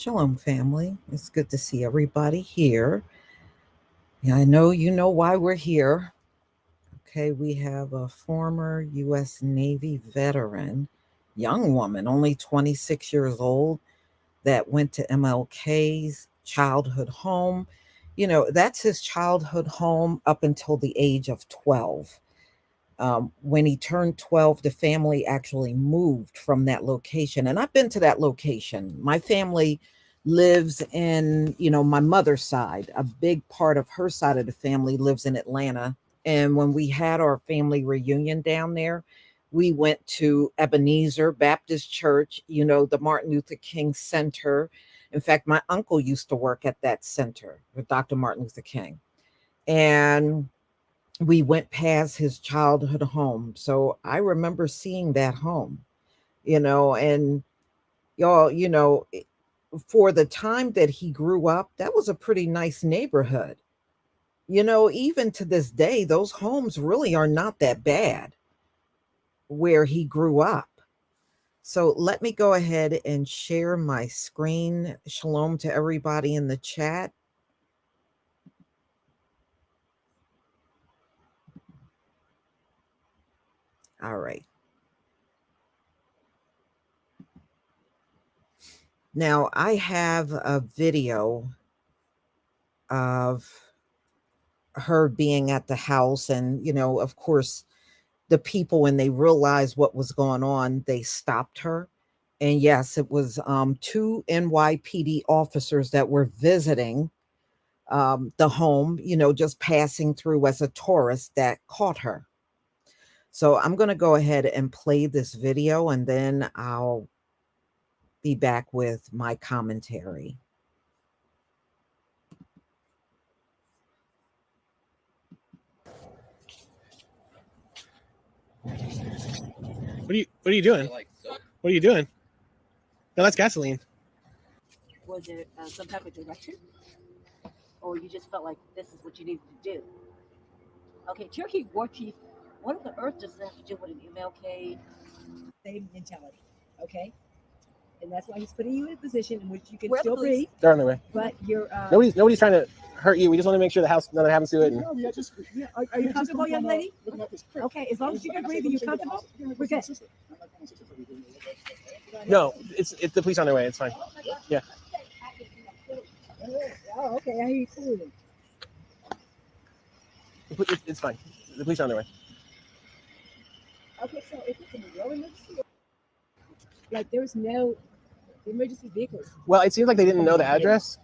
Shalom, family. It's good to see everybody here. Yeah, I know you know why we're here. Okay, we have a former U.S. Navy veteran, young woman, only 26 years old, that went to MLK's childhood home. That's his childhood home up until the age of 12. When he turned 12, the family actually moved from that location. And I've been to that location. My family lives in, my mother's side. A big part of her side of the family lives in Atlanta. And when we had our family reunion down there, we went to Ebenezer Baptist Church, the Martin Luther King Center. In fact, my uncle used to work at that center with Dr. Martin Luther King. And we went past his childhood home. So I remember seeing that home, and y'all, for the time that he grew up, that was a pretty nice neighborhood. Even to this day, those homes really are not that bad where he grew up. So let me go ahead and share my screen. Shalom to everybody in the chat. All right. Now I have a video of her being at the house, and of course, the people, when they realized what was going on, they stopped her. And yes, it was two NYPD officers that were visiting the home, just passing through as a tourist, that caught her. So I'm going to go ahead and play this video, and then I'll be back with my commentary. What are you doing? What are you doing? No, that's gasoline. Was it some type of direction? Or you just felt like this is what you needed to do? Okay, Cherokee War Chief, what on the earth does that have to do with an MLK? Same mentality, okay? And that's why he's putting you in a position in which you can still breathe. They're on their way. But you're nobody's trying to hurt you. We just want to make sure the house nothing happens to it. Are you comfortable, young lady? Okay, as long as you can breathe and you're comfortable, we're good. No, it's the police on their way. It's fine. Yeah. Oh, okay. I hear you clearly. It's fine. The police are on their way. Okay, so if it's a real emergency, like there's no emergency vehicles. Well, it seems like they didn't know the address.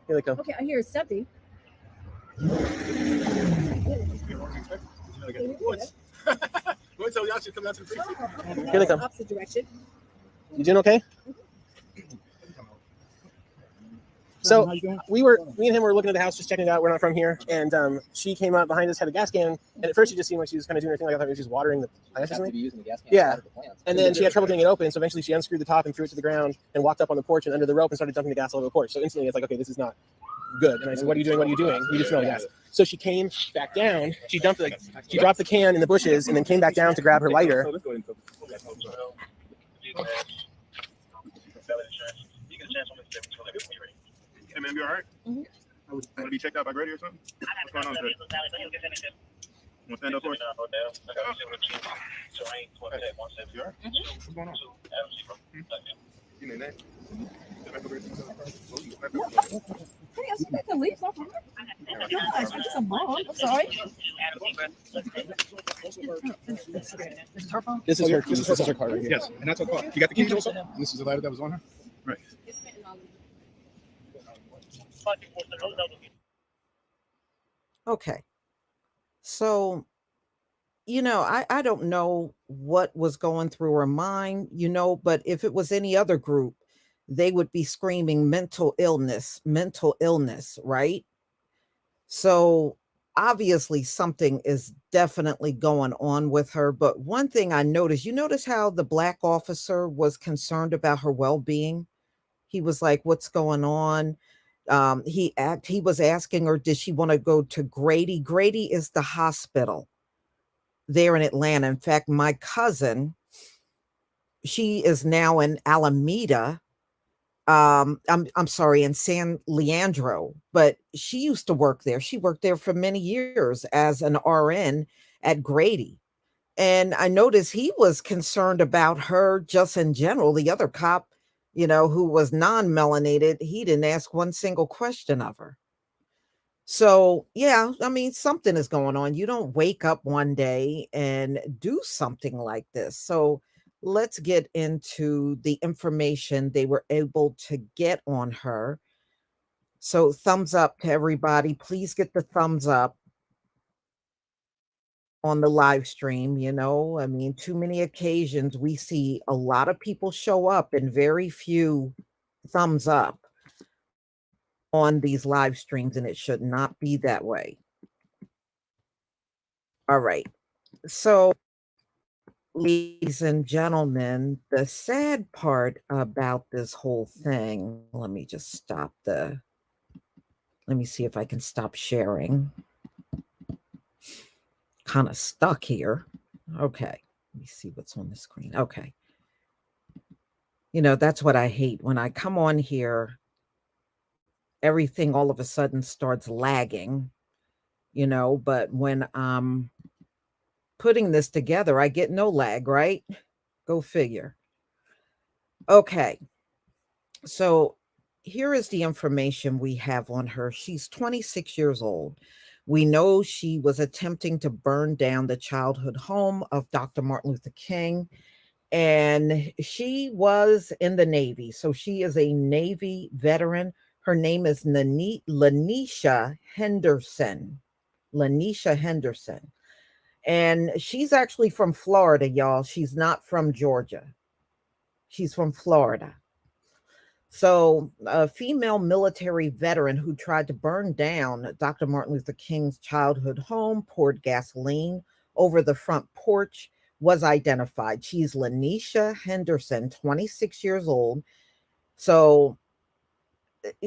Here they come. Okay, I hear something. Here they come. Opposite direction. You doing okay? So me and him were looking at the house, just checking it out. We're not from here, and she came up behind us, had a gas can, and at first she just seemed like she was kind of doing her thing. Like I thought she was just watering the plants or something. Yeah, and then she had trouble getting it open, so eventually she unscrewed the top and threw it to the ground and walked up on the porch and under the rope and started dumping the gas all over the porch. So instantly it's like, okay, this is not good. And I said, what are you doing? What are you doing? You just smell the gas. So she came back down. She dropped the can in the bushes and then came back down to grab her lighter. Hey man, you all right? Mm-hmm. Want to be checked out by Grady or something? What's going on today? You want to stand up for us? You all right? What's going on? You mean that? Hey, I can leave so far. Gosh, I'm just a mom. I'm sorry. This is her key. This is her car right here. Yes, and that's her car. You got the keys also? And this is the lighter that was on her? Right. Okay. So, I don't know what was going through her mind, but if it was any other group, they would be screaming mental illness, right? So obviously something is definitely going on with her. But one thing I noticed, you notice how the black officer was concerned about her well-being? He was like, what's going on? He was asking her, did she want to go to Grady? Grady is the hospital there in Atlanta. In fact, my cousin, she is now in Alameda. I'm sorry, in San Leandro, but she used to work there. She worked there for many years as an RN at Grady. And I noticed he was concerned about her just in general. The other cop, who was non-melanated, he didn't ask one single question of her. So, yeah, I mean, something is going on. You don't wake up one day and do something like this. So, let's get into the information they were able to get on her. So, thumbs up to everybody. Please get the thumbs up on the live stream. I mean, too many occasions we see a lot of people show up and very few thumbs up on these live streams, and it should not be that way. All right. So, ladies and gentlemen, the sad part about this whole thing, let me see if I can stop sharing. Kind of stuck here. Okay. Let me see what's on the screen. Okay. That's what I hate. When I come on here, everything all of a sudden starts lagging, but when I'm putting this together, I get no lag, right? Go figure. Okay. So here is the information we have on her. She's 26 years old. We know she was attempting to burn down the childhood home of Dr. Martin Luther King, and she was in the Navy. So she is a Navy veteran. Her name is Laneisha Henderson. Laneisha Henderson. And she's actually from Florida, y'all. She's not from Georgia. She's from Florida. So, a female military veteran who tried to burn down Dr. Martin Luther King's childhood home, poured gasoline over the front porch, was identified. She's Laneisha Henderson, 26 years old. So,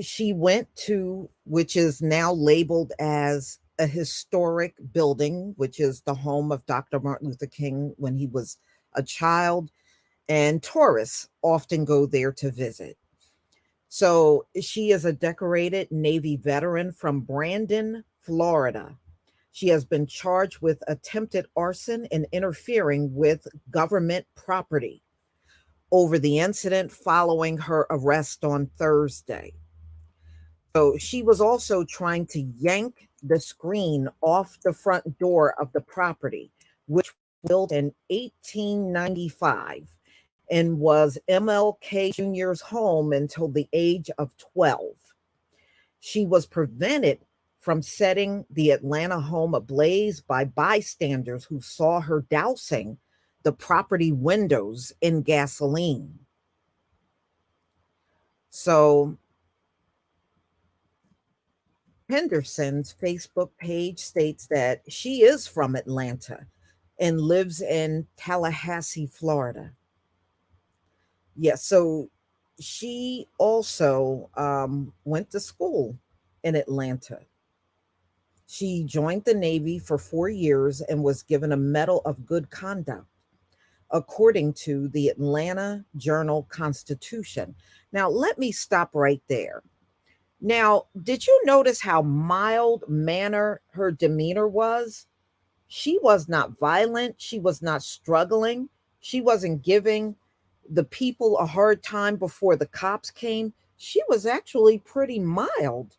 she went to, which is now labeled as a historic building, which is the home of Dr. Martin Luther King when he was a child, and tourists often go there to visit. So she is a decorated Navy veteran from Brandon, Florida. She has been charged with attempted arson and interfering with government property over the incident following her arrest on Thursday. So she was also trying to yank the screen off the front door of the property, which was built in 1895 and was MLK Jr.'s home until the age of 12. She was prevented from setting the Atlanta home ablaze by bystanders who saw her dousing the property windows in gasoline. So Henderson's Facebook page states that she is from Atlanta and lives in Tallahassee, Florida. Yeah, so she also went to school in Atlanta. She joined the Navy for 4 years and was given a Medal of Good Conduct, according to the Atlanta Journal-Constitution. Now, let me stop right there. Now, did you notice how mild manner her demeanor was? She was not violent. She was not struggling. She wasn't giving the people a hard time before the cops came. She was actually pretty mild.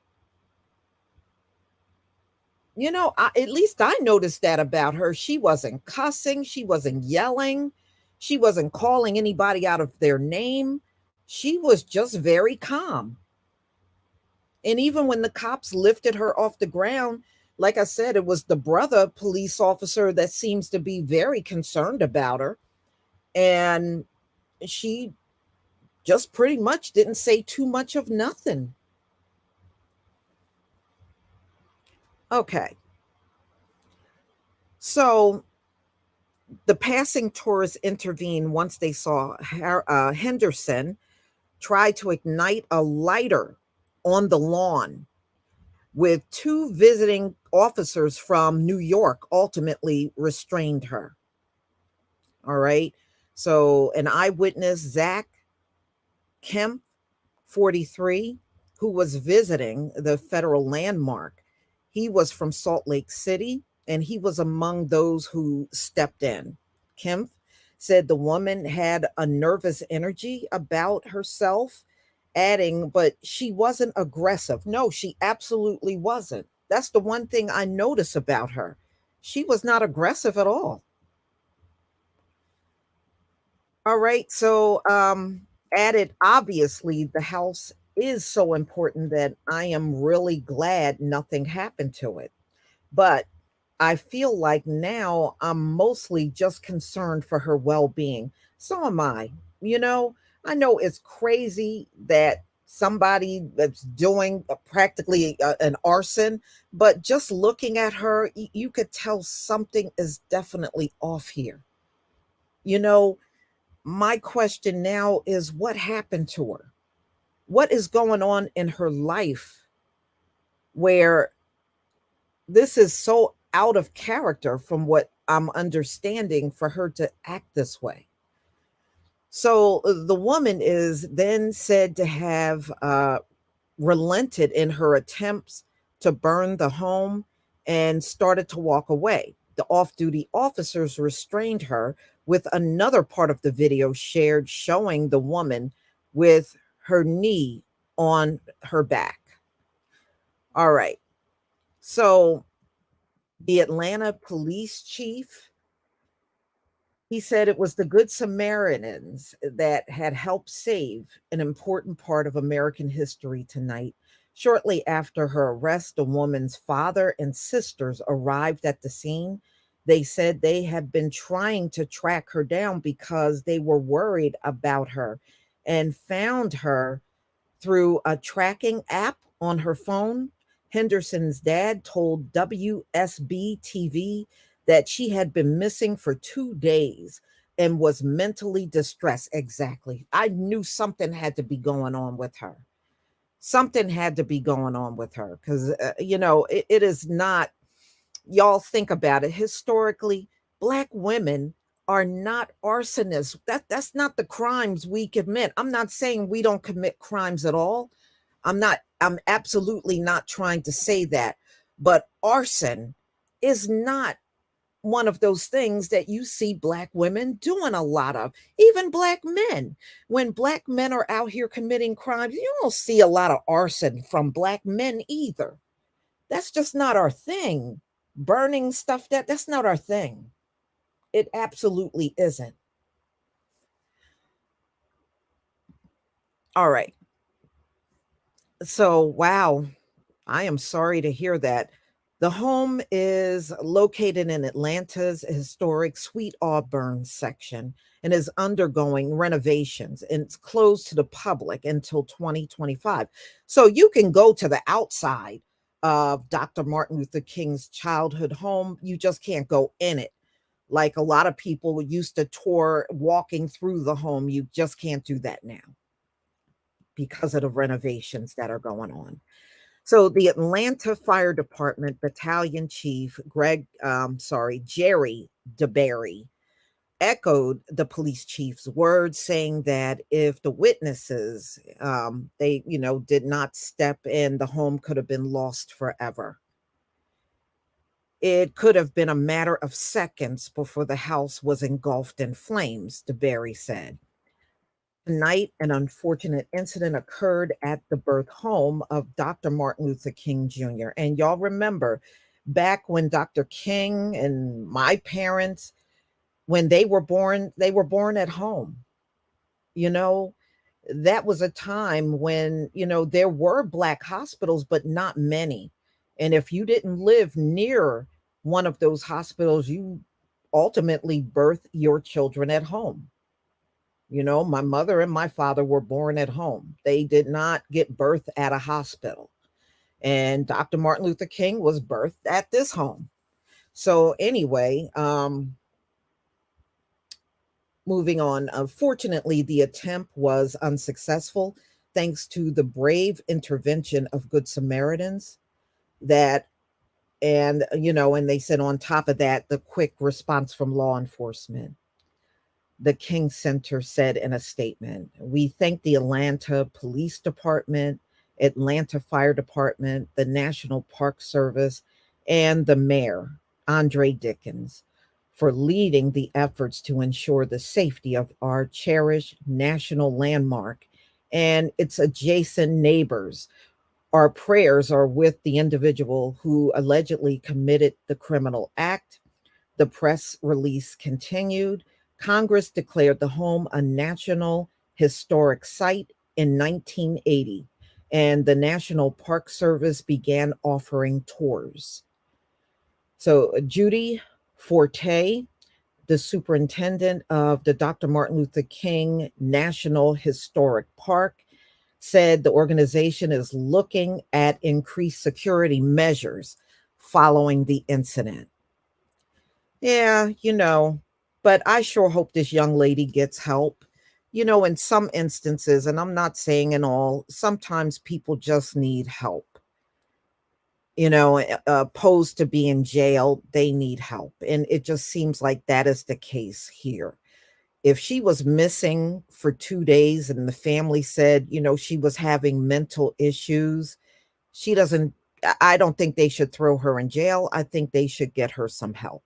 At least I noticed that about her. She wasn't cussing. She wasn't yelling. She wasn't calling anybody out of their name. She was just very calm. And even when the cops lifted her off the ground, like I said, it was the brother police officer that seems to be very concerned about her. And she just pretty much didn't say too much of nothing. Okay. So the passing tourists intervened once they saw Henderson try to ignite a lighter on the lawn, with two visiting officers from New York ultimately restrained her. All right. So an eyewitness, Zach Kemp 43, who was visiting the federal landmark. He was from Salt Lake City, and he was among those who stepped in. Kempf said the woman had a nervous energy about herself, adding, but she wasn't aggressive. No, she absolutely wasn't. That's the one thing I notice about her. She was not aggressive at all. All right. So, added, obviously, the house is so important that I am really glad nothing happened to it. But I feel like now I'm mostly just concerned for her well being. So am I. You know, I know it's crazy that somebody that's doing practically an arson, but just looking at her, you could tell something is definitely off here. You know, my question now is what happened to her? What is going on in her life where this is so out of character from what I'm understanding for her to act this way? So the woman is then said to have relented in her attempts to burn the home and started to walk away. The off duty officers restrained her, with another part of the video shared showing the woman with her knee on her back. All right. So the Atlanta police chief, he said it was the Good Samaritans that had helped save an important part of American history tonight. Shortly after her arrest, the woman's father and sisters arrived at the scene. They said they had been trying to track her down because they were worried about her and found her through a tracking app on her phone. Henderson's dad told WSB TV that she had been missing for 2 days and was mentally distressed. Exactly. I knew something had to be going on with her. Something had to be going on with her because, it is not, y'all think about it. Historically, Black women are not arsonists. That's not the crimes we commit. I'm not saying we don't commit crimes at all. I'm absolutely not trying to say that. But arson is not one of those things that you see Black women doing a lot of, even Black men. When Black men are out here committing crimes, you don't see a lot of arson from Black men either. That's just not our thing. Burning stuff, that's not our thing. It absolutely isn't. All right. So, wow, I am sorry to hear that. The home is located in Atlanta's historic Sweet Auburn section and is undergoing renovations, and it's closed to the public until 2025. So you can go to the outside of Dr. Martin Luther King's childhood home. You just can't go in it. Like a lot of people used to tour walking through the home. You just can't do that now because of the renovations that are going on. So the Atlanta Fire Department Battalion Chief Jerry DeBerry echoed the police chief's words, saying that if the witnesses they did not step in, the home could have been lost forever. It could have been a matter of seconds before the house was engulfed in flames, DeBerry said. Tonight, an unfortunate incident occurred at the birth home of Dr. Martin Luther King Jr. And y'all remember back when Dr. King and my parents, when they were born at home. You know, that was a time when, there were Black hospitals, but not many. And if you didn't live near one of those hospitals, you ultimately birth your children at home. My mother and my father were born at home. They did not get birth at a hospital. And Dr. Martin Luther King was birthed at this home. So anyway, moving on. Unfortunately, the attempt was unsuccessful thanks to the brave intervention of Good Samaritans that and they said on top of that, the quick response from law enforcement. the King Center said in a statement. We thank the Atlanta Police Department, Atlanta Fire Department, the National Park Service, and the mayor, Andre Dickens, for leading the efforts to ensure the safety of our cherished national landmark and its adjacent neighbors. Our prayers are with the individual who allegedly committed the criminal act. The press release continued. Congress declared the home a National Historic Site in 1980, and the National Park Service began offering tours. So, Judy Forte, the superintendent of the Dr. Martin Luther King National Historic Park, said the organization is looking at increased security measures following the incident. Yeah, but I sure hope this young lady gets help. In some instances, and I'm not saying in all, sometimes people just need help. Opposed to being jailed, they need help. And it just seems like that is the case here. If she was missing for 2 days and the family said, she was having mental issues, she doesn't, I don't think they should throw her in jail. I think they should get her some help.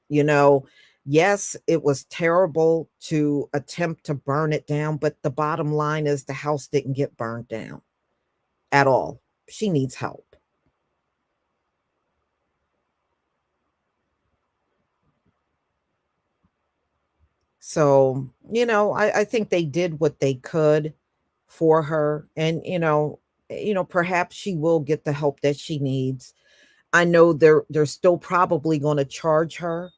You know, yes, it was terrible to attempt to burn it down, but the bottom line is the house didn't get burned down at all. She needs help. So, I think they did what they could for her. And, perhaps she will get the help that she needs. I know they're still probably going to charge her.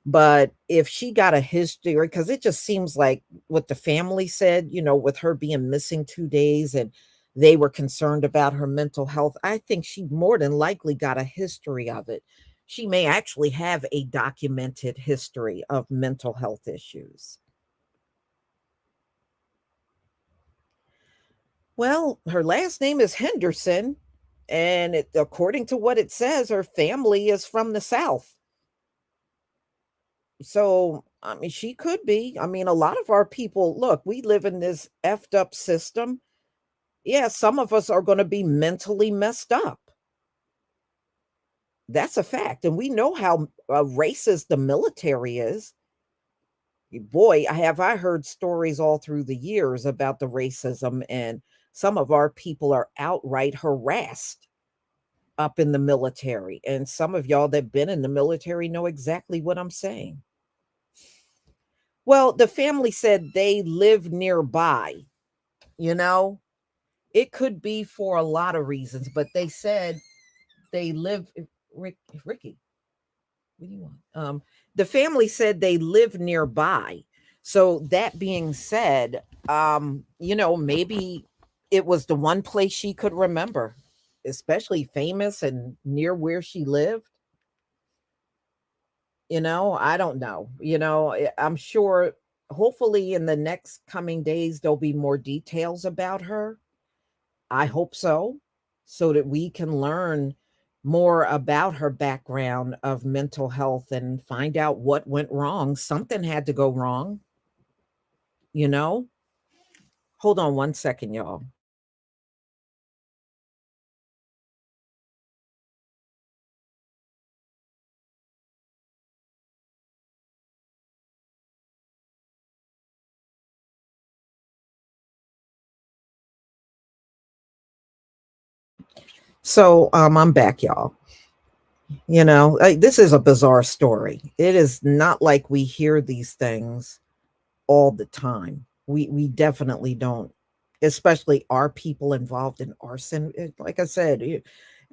But if she got a history, because it just seems like what the family said, with her being missing 2 days and they were concerned about her mental health, I think she more than likely got a history of it. She may actually have a documented history of mental health issues. Well, her last name is Henderson. And according to what it says, her family is from the South. So, I mean, she could be. I mean, a lot of our people, look, we live in this effed up system. Yeah, some of us are going to be mentally messed up. That's a fact. And we know how racist the military is. Boy, I heard stories all through the years about the racism, and some of our people are outright harassed up in the military. And some of y'all that been in the military know exactly what I'm saying. Well, the family said they live nearby, you know? It could be for a lot of reasons, but they said they live Ricky, what do you want? The family said they live nearby. So that being said, maybe it was the one place she could remember, especially famous and near where she lived. I don't know. I'm sure hopefully in the next coming days there'll be more details about her. I hope so that we can learn more about her background of mental health and find out what went wrong. Something had to go wrong, you know? Hold on one second, y'all. So, I'm back, y'all. This is a bizarre story. It is not like we hear these things all the time. We definitely don't, especially our people involved in arson. Like I said,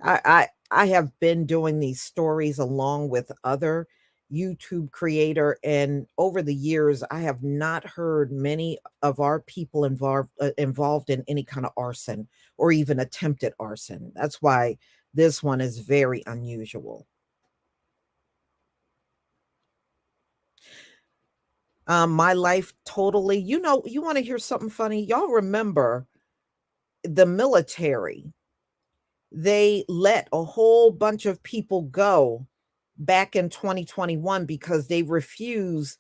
I have been doing these stories along with other YouTube creator, and over the years, I have not heard many of our people involved in any kind of arson or even attempted arson. That's why this one is very unusual. My life totally. You want to hear something funny? Y'all remember the military? They let a whole bunch of people go back in 2021 because they refused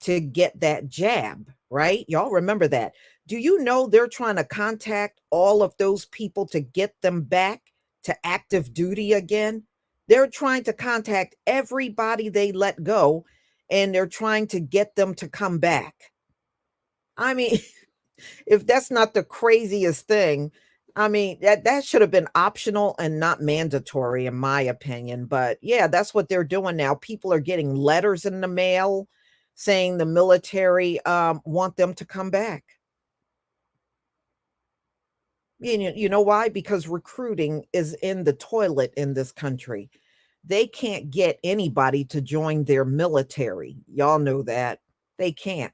to get that jab, right? Y'all remember that. Do you know they're trying to contact all of those people to get them back to active duty again? They're trying to contact everybody they let go, and they're trying to get them to come back. I mean, if that's not the craziest thing, I mean, that should have been optional and not mandatory, in my opinion. But yeah, that's what they're doing now. People are getting letters in the mail saying the military want them to come back. You know why? Because recruiting is in the toilet in this country. They can't get anybody to join their military. Y'all know that. They can't.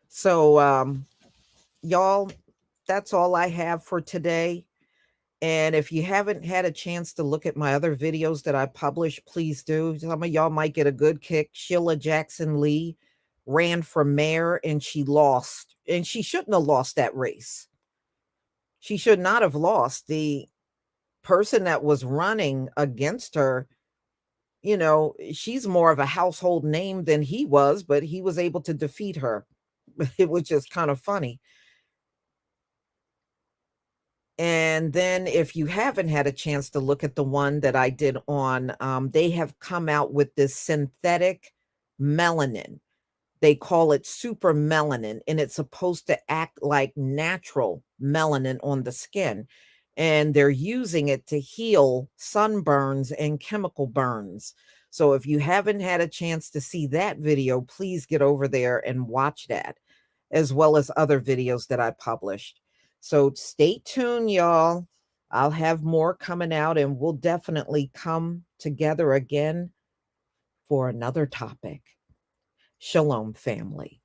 So, y'all, that's all I have for today. And if you haven't had a chance to look at my other videos that I publish, please do. Some of y'all might get a good kick. Sheila Jackson Lee ran for mayor and she lost. And she shouldn't have lost that race. She should not have lost. The person that was running against her, you know, she's more of a household name than he was, but he was able to defeat her. It was just kind of funny. And then if you haven't had a chance to look at the one that I did on, they have come out with this synthetic melanin. They call it super melanin, and it's supposed to act like natural melanin on the skin. And they're using it to heal sunburns and chemical burns. So if you haven't had a chance to see that video, please get over there and watch that, as well as other videos that I published. So stay tuned, y'all. I'll have more coming out, and we'll definitely come together again for another topic. Shalom, family.